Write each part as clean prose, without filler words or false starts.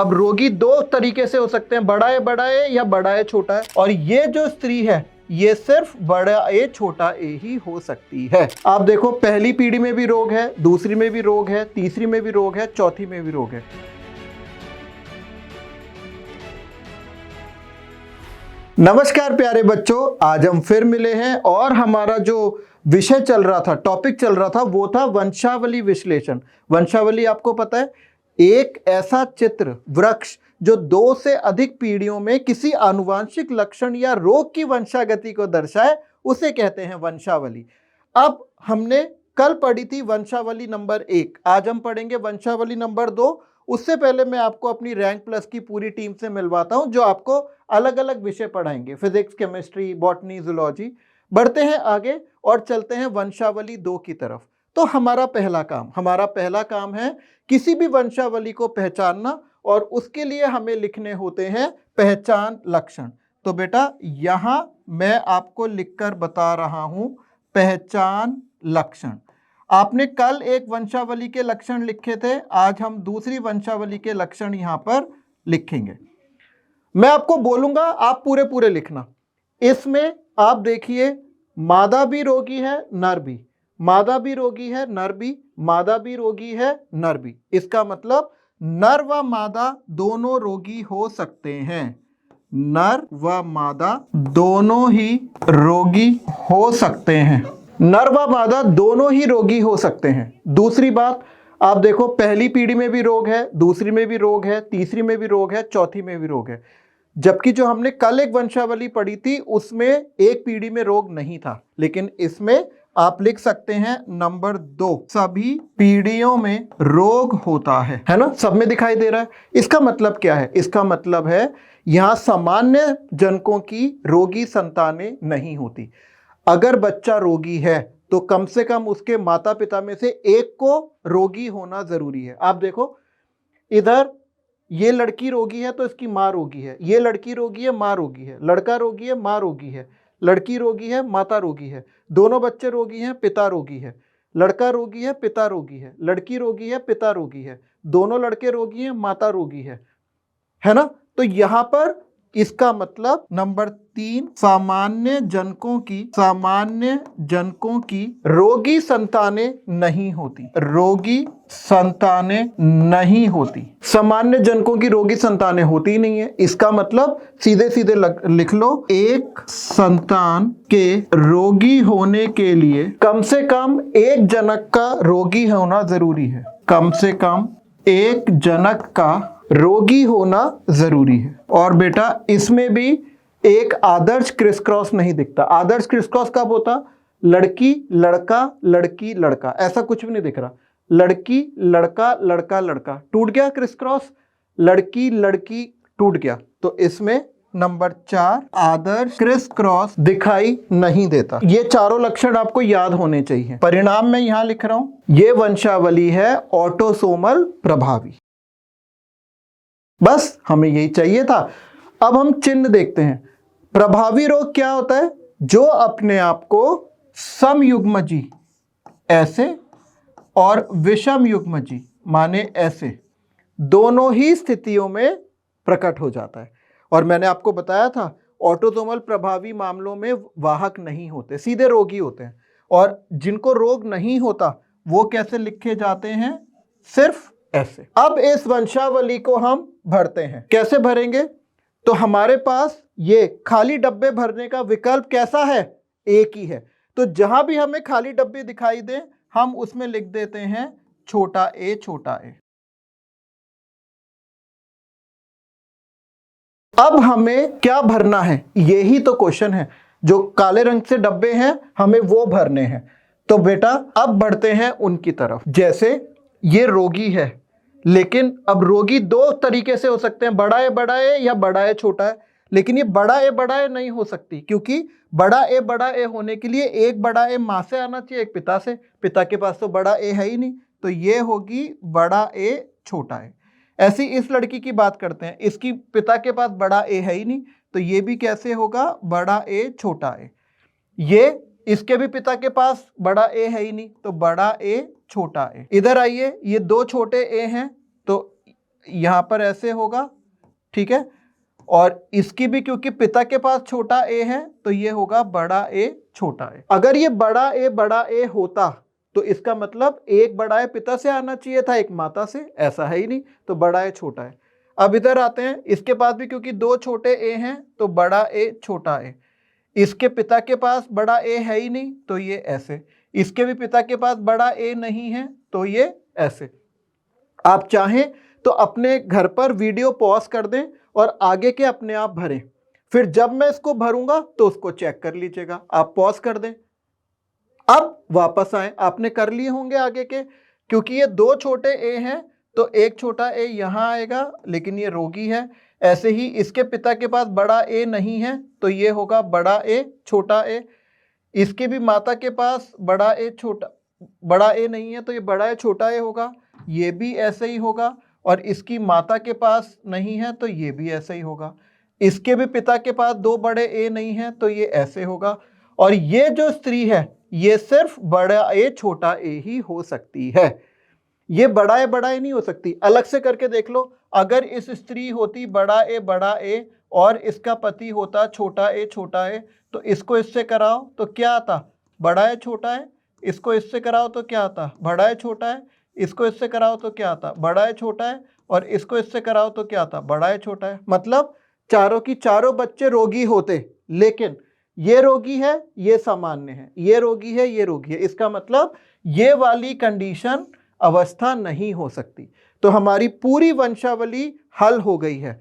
अब रोगी दो तरीके से हो सकते हैं, बड़ा ए या बड़ा ए छोटा है। और ये जो स्त्री है ये सिर्फ बड़ा ए छोटा ए ही हो सकती है। आप देखो पहली पीढ़ी में भी रोग है, दूसरी में भी रोग है, तीसरी में भी रोग है, चौथी में भी रोग है। नमस्कार प्यारे बच्चों, आज हम फिर मिले हैं और हमारा जो विषय चल रहा था, टॉपिक चल रहा था, वो था वंशावली विश्लेषण। वंशावली आपको पता है, एक ऐसा चित्र वृक्ष जो दो से अधिक पीढ़ियों में किसी आनुवांशिक लक्षण या रोग की वंशागति को दर्शाए, उसे कहते हैं वंशावली। अब हमने कल पढ़ी थी वंशावली नंबर 1, आज हम पढ़ेंगे वंशावली नंबर 2। उससे पहले मैं आपको अपनी रैंक प्लस की पूरी टीम से मिलवाता हूं, जो आपको अलग अलग विषय पढ़ाएंगे, फिजिक्स, केमिस्ट्री, बॉटनी, जूलॉजी। बढ़ते हैं आगे और चलते हैं वंशावली 2 की तरफ। तो हमारा पहला काम है किसी भी वंशावली को पहचानना, और उसके लिए हमें लिखने होते हैं पहचान लक्षण। तो बेटा यहां मैं आपको लिखकर बता रहा हूं पहचान लक्षण। आपने कल एक वंशावली के लक्षण लिखे थे, आज हम दूसरी वंशावली के लक्षण यहां पर लिखेंगे। मैं आपको बोलूंगा, आप पूरे पूरे लिखना। इसमें आप देखिए मादा भी रोगी है, नर भी, मादा भी रोगी है, नर भी, मादा भी रोगी है, नर भी। इसका मतलब नर व मादा दोनों रोगी हो सकते हैं। नर व मादा दोनों ही रोगी हो सकते हैं। नर व मादा दोनों ही रोगी हो सकते हैं। दूसरी बात, आप देखो पहली पीढ़ी में भी रोग है, दूसरी में भी रोग है, तीसरी में भी रोग है, चौथी में भी रोग है। जबकि जो हमने कल एक वंशावली पढ़ी थी उसमें एक पीढ़ी में रोग नहीं था, लेकिन इसमें आप लिख सकते हैं नंबर 2, सभी पीढ़ियों में रोग होता है ना, सब में दिखाई दे रहा है। इसका मतलब क्या है? इसका मतलब है यहां सामान्य जनकों की रोगी संतानें नहीं होती। अगर बच्चा रोगी है तो कम से कम उसके माता पिता में से एक को रोगी होना जरूरी है। आप देखो इधर ये लड़की रोगी है तो इसकी माँ रोगी है, ये लड़की रोगी है, माँ रोगी है, लड़का रोगी है, माँ रोगी है, लड़की रोगी है, माता रोगी है, दोनों बच्चे रोगी हैं, पिता रोगी है, लड़का रोगी है, पिता रोगी है, लड़की रोगी है, पिता रोगी है, दोनों लड़के रोगी हैं, माता रोगी है ना। तो यहां पर इसका मतलब नंबर 3, सामान्य जनकों की रोगी संतानें नहीं होती, रोगी संतानें नहीं होती। सामान्य जनकों की रोगी संतानें होती ही नहीं है। इसका मतलब सीधे सीधे लिख लो, एक संतान के रोगी होने के लिए कम से कम एक जनक का रोगी होना जरूरी है। कम से कम एक जनक का रोगी होना जरूरी है। और बेटा इसमें भी एक आदर्श क्रिस क्रॉस नहीं दिखता। आदर्श क्रिस क्रॉस कब होता? लड़की लड़का, लड़की लड़का, ऐसा कुछ भी नहीं दिख रहा। लड़की लड़का, लड़का लड़का, टूट गया क्रिस क्रॉस, लड़की लड़की टूट गया। तो इसमें नंबर 4 आदर्श क्रिस क्रॉस दिखाई नहीं देता। ये चारों लक्षण आपको याद होने चाहिए। परिणाम मैं यहां लिख रहा हूं, ये वंशावली है ऑटोसोमल प्रभावी। बस हमें यही चाहिए था। अब हम चिन्ह देखते हैं। प्रभावी रोग क्या होता है? जो अपने आप को समयुग्मजी ऐसे और विषम युग्मजी माने ऐसे दोनों ही स्थितियों में प्रकट हो जाता है। और मैंने आपको बताया था ऑटोसोमल प्रभावी मामलों में वाहक नहीं होते, सीधे रोगी होते हैं। और जिनको रोग नहीं होता वो कैसे लिखे जाते हैं? सिर्फ ऐसे। अब इस वंशावली को हम भरते हैं। कैसे भरेंगे? तो हमारे पास ये खाली डब्बे भरने का विकल्प कैसा है? एक ही है। तो जहां भी हमें खाली डब्बे दिखाई दे हम उसमें लिख देते हैं छोटा ए छोटा ए। अब हमें क्या भरना है? यही तो क्वेश्चन है। जो काले रंग से डब्बे हैं हमें वो भरने हैं। तो बेटा अब बढ़ते हैं उनकी तरफ। जैसे ये रोगी है, लेकिन अब रोगी दो तरीके से हो सकते हैं, बड़ा ए या बड़ा ए छोटा है। लेकिन ये बड़ा ए नहीं हो सकती, क्योंकि बड़ा ए होने के लिए एक बड़ा ए माँ से आना चाहिए, एक पिता से। पिता के पास तो बड़ा ए है ही नहीं, तो ये होगी बड़ा ए छोटा ए। ऐसी इस लड़की की बात करते हैं, इसकी पिता के पास बड़ा ए है ही नहीं, तो ये भी कैसे होगा? बड़ा ए छोटा ए। ये इसके भी पिता के पास बड़ा ए है ही नहीं, तो बड़ा ए छोटा ए। इधर आइए, ये दो छोटे ए हैं, तो यहां पर ऐसे होगा, ठीक है। और इसकी भी क्योंकि पिता के पास छोटा ए है तो ये होगा बड़ा ए छोटा ए। अगर ये बड़ा ए होता तो इसका मतलब एक बड़ा ए पिता से आना चाहिए था, एक माता से, ऐसा है ही नहीं, तो बड़ा ए छोटा है। अब इधर आते हैं, इसके पास भी क्योंकि दो छोटे ए हैं तो बड़ा ए छोटा ए। इसके पिता के पास बड़ा ए है ही नहीं तो ये ऐसे, इसके भी पिता के पास बड़ा ए नहीं है तो ये ऐसे। आप चाहें तो अपने घर पर वीडियो पॉज कर दें और आगे के अपने आप भरें, फिर जब मैं इसको भरूंगा तो उसको चेक कर लीजिएगा। आप पॉज कर दें, अब वापस आए, आपने कर लिए होंगे आगे के, क्योंकि ये दो छोटे ए हैं तो एक छोटा ए यहां आएगा, लेकिन ये रोगी है। ऐसे ही इसके पिता के पास बड़ा ए नहीं है तो ये होगा बड़ा ए छोटा ए। इसके भी माता के पास बड़ा ए नहीं है तो ये बड़ा ए छोटा ए होगा, ये भी ऐसे ही होगा। और इसकी माता के पास नहीं है तो ये भी ऐसे ही होगा। इसके भी पिता के पास दो बड़े ए नहीं है तो ये ऐसे होगा। और ये जो स्त्री है ये सिर्फ बड़ा ए छोटा ए ही हो सकती है, ये बड़ा ए नहीं हो सकती। अलग से करके देख लो, अगर इस स्त्री होती बड़ा ए और इसका पति होता छोटा ए तो इसको इससे कराओ तो क्या आता, बड़ा ए छोटा है। इसको इससे कराओ तो क्या आता, बड़ा ए छोटा है। इसको इससे कराओ तो क्या आता, बड़ा ए छोटा है। और इसको इससे कराओ तो क्या आता, बड़ा ए छोटा है। मतलब चारों की चारों बच्चे रोगी होते, लेकिन ये रोगी है, ये सामान्य है, ये रोगी है, ये रोगी है। इसका मतलब ये वाली कंडीशन अवस्था नहीं हो सकती। तो हमारी पूरी वंशावली हल हो गई है।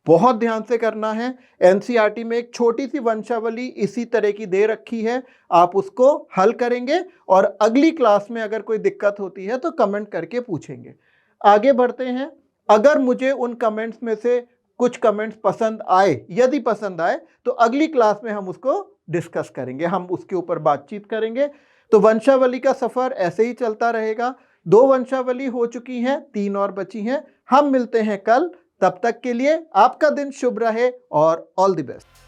बहुत ध्यान से करना है, एनसीईआरटी में एक छोटी सी वंशावली इसी तरह की दे रखी है, आप उसको हल करेंगे और अगली क्लास में अगर कोई दिक्कत होती है तो कमेंट करके पूछेंगे। आगे बढ़ते हैं। अगर मुझे उन कमेंट्स में से कुछ कमेंट्स पसंद आए, यदि पसंद आए तो अगली क्लास में हम उसको डिस्कस करेंगे, हम उसके ऊपर बातचीत करेंगे। तो वंशावली का सफर ऐसे ही चलता रहेगा। 2 वंशावली हो चुकी हैं, 3 और बची हैं। हम मिलते हैं कल, तब तक के लिए आपका दिन शुभ रहे और ऑल द बेस्ट।